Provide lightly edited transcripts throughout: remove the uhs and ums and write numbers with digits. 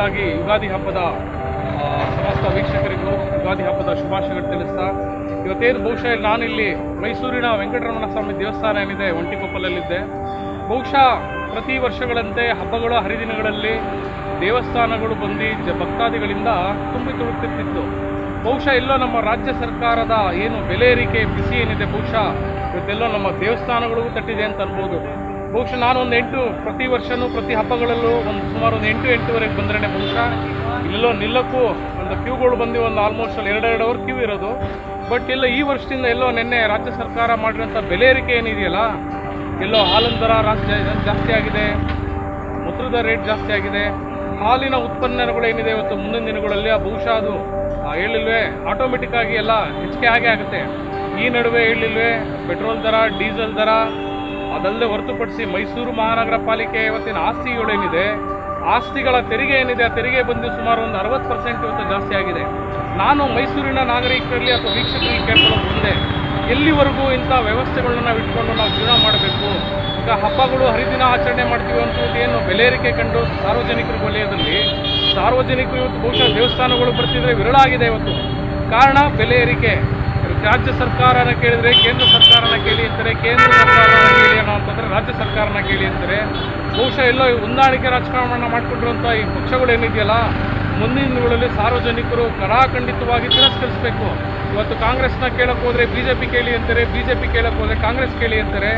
ಮೊದಲನೇದಾಗಿ ಯುಗಾದಿ ಹಬ್ಬದ ಸಮಸ್ತ ವೀಕ್ಷಕರಿಗೂ ಯುಗಾದಿ ಹಬ್ಬದ ಶುಭಾಶಯಗಳು ತಿಳಿಸ್ತಾ, ಇವತ್ತೇನು ಬಹುಶಃ ನಾನಿಲ್ಲಿ ಮೈಸೂರಿನ ವೆಂಕಟರಮಣ ಸ್ವಾಮಿ ದೇವಸ್ಥಾನ ಏನಿದೆ ಒಂಟಿಕೊಪ್ಪಲಲ್ಲಿದ್ದೆ. ಬಹುಶಃ ಪ್ರತಿ ವರ್ಷಗಳಂತೆ ಹಬ್ಬಗಳ ಹರಿದಿನಗಳಲ್ಲಿ ದೇವಸ್ಥಾನಗಳು ಬಂದು ಭಕ್ತಾದಿಗಳಿಂದ ತುಂಬಿ ತುಳುಕ್ತಿರ್ತಿತ್ತು. ಬಹುಶಃ ಎಲ್ಲೋ ನಮ್ಮ ರಾಜ್ಯ ಸರ್ಕಾರದ ಏನು ಬೆಲೆ ಏರಿಕೆ ಬಿಸಿ ಏನಿದೆ, ಬಹುಶಃ ಇವತ್ತೆಲ್ಲೋ ನಮ್ಮ ದೇವಸ್ಥಾನಗಳಿಗೂ ತಟ್ಟಿದೆ ಅಂತ ಅನ್ಬೋದು. ಬಹುಶಃ ನಾನೊಂದು ಪ್ರತಿ ವರ್ಷವೂ ಪ್ರತಿ ಹಬ್ಬಗಳಲ್ಲೂ ಸುಮಾರು 8-8:30 ಬಂದ್ರೆ ಬಹುಶಃ ಇಲ್ಲೋ ನಿಲ್ಲಕ್ಕೂ ಒಂದು ಕ್ಯೂಗಳು ಬಂದು ಒಂದು ಆಲ್ಮೋಸ್ಟ್ 2 ಅವರ್ ಕ್ಯೂ ಇರೋದು. ಬಟ್ ಎಲ್ಲ ಈ ವರ್ಷದಿಂದ ಎಲ್ಲೋ ನಿನ್ನೆ ರಾಜ್ಯ ಸರ್ಕಾರ ಮಾಡಿರೋಂಥ ಬೆಲೆ ಏರಿಕೆ ಏನಿದೆಯಲ್ಲ, ಎಲ್ಲೋ ಹಾಲಿನ ದರ ಜಾಸ್ತಿ ಆಗಿದೆ, ಮೊಸರದ ರೇಟ್ ಜಾಸ್ತಿ ಆಗಿದೆ, ಹಾಲಿನ ಉತ್ಪನ್ನಗಳು ಏನಿದೆ ಇವತ್ತು ಮುಂದಿನ ದಿನಗಳಲ್ಲಿ ಬಹುಶಃ ಅದು ಹೇಳಿಲ್ವೇ ಆಟೋಮೆಟಿಕ್ ಆಗಿ ಎಲ್ಲ ಹೆಚ್ಚಿಗೆ ಹಾಗೆ ಆಗುತ್ತೆ. ಈ ನಡುವೆ ಹೇಳಿಲ್ವೇ ಪೆಟ್ರೋಲ್ ದರ, ಡೀಸೆಲ್ ದರ, ಅದಲ್ಲದೆ ಹೊರತುಪಡಿಸಿ ಮೈಸೂರು ಮಹಾನಗರ ಪಾಲಿಕೆ ಇವತ್ತಿನ ಆಸ್ತಿಗಳೇನಿದೆ, ಆಸ್ತಿಗಳ ತೆರಿಗೆ ಏನಿದೆ, ಆ ತೆರಿಗೆ ಬಂದು ಸುಮಾರು ಒಂದು 60% ಇವತ್ತು ಜಾಸ್ತಿ ಆಗಿದೆ. ನಾನು ಮೈಸೂರಿನ ನಾಗರಿಕರಲ್ಲಿ ಅಥವಾ ವೀಕ್ಷಕರಿಗೆ ಕೇಳ್ಕೊಳ್ಳೋದು ಮುಂದೆ, ಎಲ್ಲಿವರೆಗೂ ಇಂಥ ವ್ಯವಸ್ಥೆಗಳನ್ನ ನಾವು ಇಟ್ಕೊಂಡು ನಾವು ಜೀವನ ಮಾಡಬೇಕು? ಈಗ ಹಬ್ಬಗಳು ಹರಿದಿನ ಆಚರಣೆ ಮಾಡ್ತೀವಿ ಅಂತ ಏನು ಬೆಲೆ ಏರಿಕೆ ಕಂಡು ಸಾರ್ವಜನಿಕರ ವಲಯದಲ್ಲಿ ಸಾರ್ವಜನಿಕರು ಇವತ್ತು ಬಹುಶಃ ದೇವಸ್ಥಾನಗಳು ಬರ್ತಿದ್ರೆ ವಿರಳ ಆಗಿದೆ ಇವತ್ತು. ಕಾರಣ ಬೆಲೆ ಏರಿಕೆ. ರಾಜ್ಯ ಸರ್ಕಾರನ ಕೇಳಿದರೆ ಕೇಂದ್ರ ಸರ್ಕಾರನ ಕೇಳಿ ಅಂತಾರೆ, ಕೇಂದ್ರ ಸರ್ಕಾರನ ಕೇಳಿ ಅನ್ನೋ ಅಂತಂದರೆ ರಾಜ್ಯ ಸರ್ಕಾರನ ಕೇಳಿ ಅಂತಾರೆ. ಬಹುಶಃ ಎಲ್ಲೋ ಹೊಂದಾಣಿಕೆ ರಾಜಕಾರಣ ಮಾಡಿಕೊಂಡಿರುವಂಥ ಈ ಪಕ್ಷಗಳೇನಿದೆಯಲ್ಲ, ಮುಂದಿನ ದಿನಗಳಲ್ಲಿ ಸಾರ್ವಜನಿಕರು ಕಡಾಖಂಡಿತವಾಗಿ ತಿರಸ್ಕರಿಸಬೇಕು. ಇವತ್ತು ಕಾಂಗ್ರೆಸ್ನ ಕೇಳಕ್ಕೆ ಹೋದರೆ BJP ಕೇಳಿ ಅಂತಾರೆ, BJP ಕೇಳಕ್ಕೆ ಹೋದರೆ ಕಾಂಗ್ರೆಸ್ ಕೇಳಿ ಅಂತಾರೆ.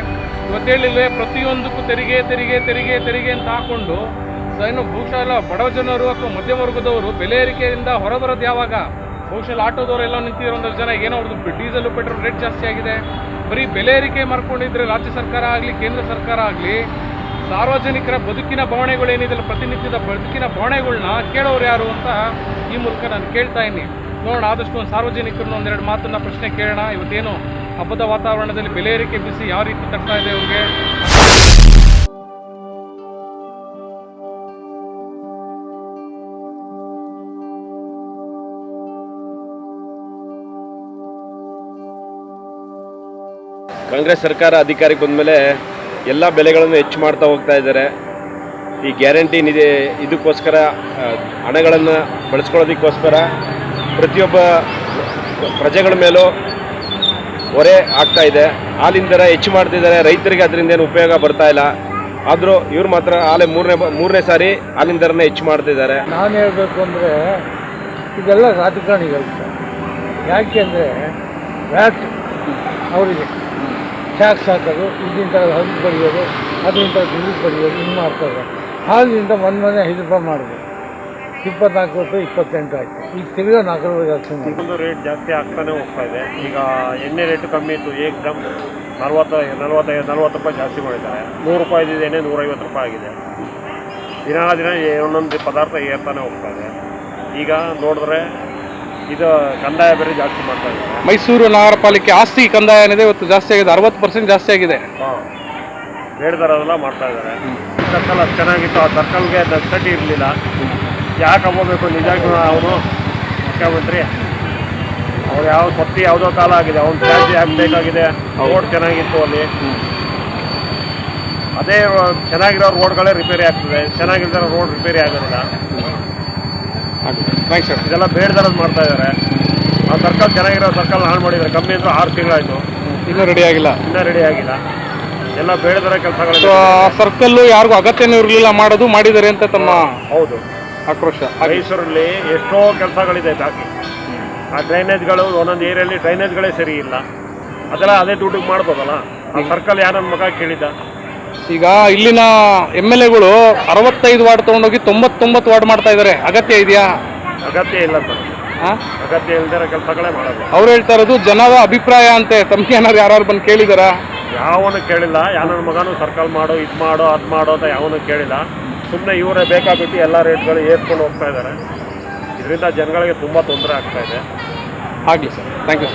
ಇವತ್ತು ಹೇಳಿಲ್ವೇ ಪ್ರತಿಯೊಂದಕ್ಕೂ ತೆರಿಗೆ ತೆರಿಗೆ ತೆರಿಗೆ ತೆರಿಗೆ ಅಂತ ಹಾಕ್ಕೊಂಡು ಏನು ಬಹುಶಃ ಎಲ್ಲ ಬಡವ ಜನರು ಅಥವಾ ಮಧ್ಯಮ ವರ್ಗದವರು ಬೆಲೆ ಏರಿಕೆಯಿಂದ ಹೊರಬರೋದು ಯಾವಾಗ? ಬಹುಶಃ ಆಟೋದವರೆಲ್ಲ ನಿಂತಿರೋ 100 ಜನ ಏನೋ ಅವ್ರದ್ದು ಡೀಸೆಲ್ ಪೆಟ್ರೋಲ್ ರೇಟ್ ಜಾಸ್ತಿ ಆಗಿದೆ. ಬರೀ ಬೆಲೆ ಏರಿಕೆ ಮಾಡ್ಕೊಂಡಿದ್ರೆ ರಾಜ್ಯ ಸರ್ಕಾರ ಆಗಲಿ ಕೇಂದ್ರ ಸರ್ಕಾರ ಆಗಲಿ ಸಾರ್ವಜನಿಕರ ಬದುಕಿನ ಭಾವನೆಗಳೇನಿದೆಯಲ್ಲ, ಪ್ರತಿನಿತ್ಯದ ಬದುಕಿನ ಭಾವನೆಗಳನ್ನ ಕೇಳೋರು ಯಾರು ಅಂತ ಈ ಮೂಲಕ ನಾನು ಕೇಳ್ತಾ ಇದ್ದೀನಿ. ನೋಡೋಣ, ಆದಷ್ಟು ಒಂದು ಸಾರ್ವಜನಿಕರನ್ನ 1-2 ಮಾತನ್ನ ಪ್ರಶ್ನೆ ಕೇಳೋಣ. ಇವತ್ತೇನು ಹಬ್ಬದ ವಾತಾವರಣದಲ್ಲಿ ಬೆಲೆ ಏರಿಕೆ ಬಿಸಿ ಯಾವ ರೀತಿ ತಡ್ತಾ ಇದೆ ಅವ್ರಿಗೆ. ಕಾಂಗ್ರೆಸ್ ಸರ್ಕಾರ ಅಧಿಕಾರಕ್ಕೆ ಬಂದಮೇಲೆ ಎಲ್ಲ ಬೆಲೆಗಳನ್ನು ಹೆಚ್ಚು ಮಾಡ್ತಾ ಹೋಗ್ತಾ ಇದ್ದಾರೆ. ಈ ಗ್ಯಾರಂಟಿ ನಿಧಿ ಇದಕ್ಕೋಸ್ಕರ ಹಣಗಳನ್ನು ಬಳಸ್ಕೊಳ್ಳೋದಕ್ಕೋಸ್ಕರ ಪ್ರತಿಯೊಬ್ಬ ಪ್ರಜೆಗಳ ಮೇಲೂ ಹೊರೆ ಆಗ್ತಾ ಇದೆ. ಹಾಲಿನ ದರ ಹೆಚ್ಚು ಮಾಡ್ತಿದ್ದಾರೆ, ರೈತರಿಗೆ ಅದರಿಂದ ಏನು ಉಪಯೋಗ ಬರ್ತಾ ಇಲ್ಲ. ಆದರೂ ಇವ್ರು ಮಾತ್ರ ಹಾಲೆ ಮೂರನೇ ಸಾರಿ ಹಾಲಿನ ದರನ ಹೆಚ್ಚು ಮಾಡ್ತಿದ್ದಾರೆ. ನಾನು ಹೇಳಬೇಕು ಅಂದರೆ ಇದೆಲ್ಲ ರಾಜಕಾರಣಿಗಳು. ಯಾಕೆ ಅಂದರೆ ವ್ಯಾಟ್ ಅವರಿಗೆ ಟ್ಯಾಕ್ಸ್ ಹಾಕೋದು, ಇದರಿಂದ ಹಣ್ಣು ಬಡಿಯೋದು, ಅದರಿಂದ ದುಡ್ಡು ಬಡಿಯೋದು, ಹಿಂಗೆ ಮಾಡ್ತಾರೆ. ಹಾಲಿನಿಂದ ಮೊನ್ನೆ 5 ರೂಪಾಯಿ ಮಾಡಿದೆ, 24 ರೂಪಾಯಿ 28 ಆಯಿತು. ಈಗ ತಿರ್ಗಾ 4 ರೂಪಾಯಿ ಜಾಸ್ತಿ ಮಾಡಿ ರೇಟ್ ಜಾಸ್ತಿ ಆಗ್ತಾನೆ ಹೋಗ್ತಾ ಇದೆ. ಈಗ ಎಣ್ಣೆ ರೇಟು ಕಮ್ಮಿ ಇತ್ತು, ಏಕ್ದಮ್ 40 ರೂಪಾಯಿ ಜಾಸ್ತಿ ಮಾಡಿದ್ದಾರೆ. 100 ರೂಪಾಯಿ ಇದ್ದಿದ್ದು ಎಣ್ಣೆ 150 ರೂಪಾಯಿ ಆಗಿದೆ. ದಿನ ಒಂದೊಂದು ಪದಾರ್ಥ ಏರ್ತಾನೆ ಹೋಗ್ತಾ ಇದೆ. ಈಗ ನೋಡಿದ್ರೆ ಇದು ಕಂದಾಯ ಬೇರೆ ಜಾಸ್ತಿ ಮಾಡ್ತಾ ಇದ್ದಾರೆ. ಮೈಸೂರು ನಗರ ಪಾಲಿಕೆ ಆಸ್ತಿ ಕಂದಾಯ ಏನಿದೆ ಇವತ್ತು ಜಾಸ್ತಿ ಆಗಿದೆ, 60% ಜಾಸ್ತಿ ಆಗಿದೆ. ಬೇಡದರೆಲ್ಲ ಮಾಡ್ತಾ ಇದ್ದಾರೆ. ಸರ್ಕಲ್ ಅದು ಚೆನ್ನಾಗಿತ್ತು, ಆ ಸರ್ಕಲ್ಗೆ ದಸ್ತಟಿ ಇರಲಿಲ್ಲ. ಯಾಕೆ ಹೋಗ್ಬೇಕು ನಿಜಾಗ್ಲೂ ಅವನು ಮುಖ್ಯಮಂತ್ರಿ ಅವ್ರು ಯಾವುದೋ ಕಾಲ ಆಗಿದೆ, ಅವ್ನು ಚಾರ್ಜ್ ಆಗಬೇಕಾಗಿದೆ. ರೋಡ್ ಚೆನ್ನಾಗಿತ್ತು ಅಲ್ಲಿ, ಅದೇ ಚೆನ್ನಾಗಿರೋ ರೋಡ್ಗಳೇ ರಿಪೇರಿ ಆಗ್ತದೆ, ಚೆನ್ನಾಗಿಲ್ದಿರೋ ರೋಡ್ ರಿಪೇರಿ ಆಗೋದಿಲ್ಲ. ಇದೆಲ್ಲ ಬೇಡದರದ್ದು ಮಾಡ್ತಾ ಇದ್ದಾರೆ. ಆ ಸರ್ಕಲ್ ಚೆನ್ನಾಗಿರೋ ಸರ್ಕಲ್ ಹಾಳು ಮಾಡಿದ್ದಾರೆ. ಕಮ್ಮಿ ಅಂದ್ರೆ 6 ತಿಂಗಳಾಯಿತು, ಇನ್ನೂ ರೆಡಿ ಆಗಿಲ್ಲ. ಎಲ್ಲ ಬೇಡದರ ಕೆಲಸಗಳು. ಸರ್ಕಲ್ ಯಾರಿಗೂ ಅಗತ್ಯನೂ ಇರಲಿಲ್ಲ, ಮಾಡಿದ್ದಾರೆ ಅಂತ ತಮ್ಮ ಹೌದು ಆಕ್ರೋಶ. ಮೈಸೂರಲ್ಲಿ ಎಷ್ಟೋ ಕೆಲಸಗಳಿದೆ ಬಾಕಿ. ಆ ಡ್ರೈನೇಜ್ಗಳು ಒಂದೊಂದು ಏರಿಯಲ್ಲಿ ಡ್ರೈನೇಜ್ಗಳೇ ಸರಿ ಇಲ್ಲ. ಅದೆಲ್ಲ ಅದೇ ದುಡ್ಡಿಗೆ ಮಾಡ್ಬೋದಲ್ಲ. ಆ ಸರ್ಕಲ್ ಯಾರನ್ನ ಮಗ ಕೇಳಿದ್ದ? ಈಗ ಇಲ್ಲಿನ MLAಗಳು 65 ವಾರ್ಡ್ ತೊಗೊಂಡೋಗಿ 99 ವಾರ್ಡ್ ಮಾಡ್ತಾ ಇದ್ದಾರೆ. ಅಗತ್ಯ ಇದೆಯಾ? ಅಗತ್ಯ ಇಲ್ಲ ಸರ್. ಅಗತ್ಯ ಇಲ್ದಿರೋ ಕೆಲಸಗಳೇ ಮಾಡೋದು. ಅವ್ರು ಹೇಳ್ತಾ ಇರೋದು ಜನರ ಅಭಿಪ್ರಾಯ ಅಂತೆ. ತಮಗೆ ಏನಾದ್ರು ಯಾರು ಬಂದು ಕೇಳಿದಾರ? ಯಾವನು ಕೇಳಿಲ್ಲ. ಯಾವನ ಮಗನೂ ಸರ್ಕಲ್ ಮಾಡು, ಇದು ಮಾಡೋ, ಅದು ಮಾಡೋ ಅಂತ ಯಾವನು ಕೇಳಿಲ್ಲ. ಸುಮ್ಮನೆ ಇವರೇ ಬೇಕಾಗ್ಬಿಟ್ಟು ಎಲ್ಲ ರೇಟ್ಗಳು ಏರ್ಕೊಂಡು ಹೋಗ್ತಾ ಇದ್ದಾರೆ. ಇದರಿಂದ ಜನಗಳಿಗೆ ತುಂಬ ತೊಂದರೆ ಆಗ್ತಾ ಇದೆ. ಆಗಲಿ ಸರ್, ಥ್ಯಾಂಕ್ ಯು.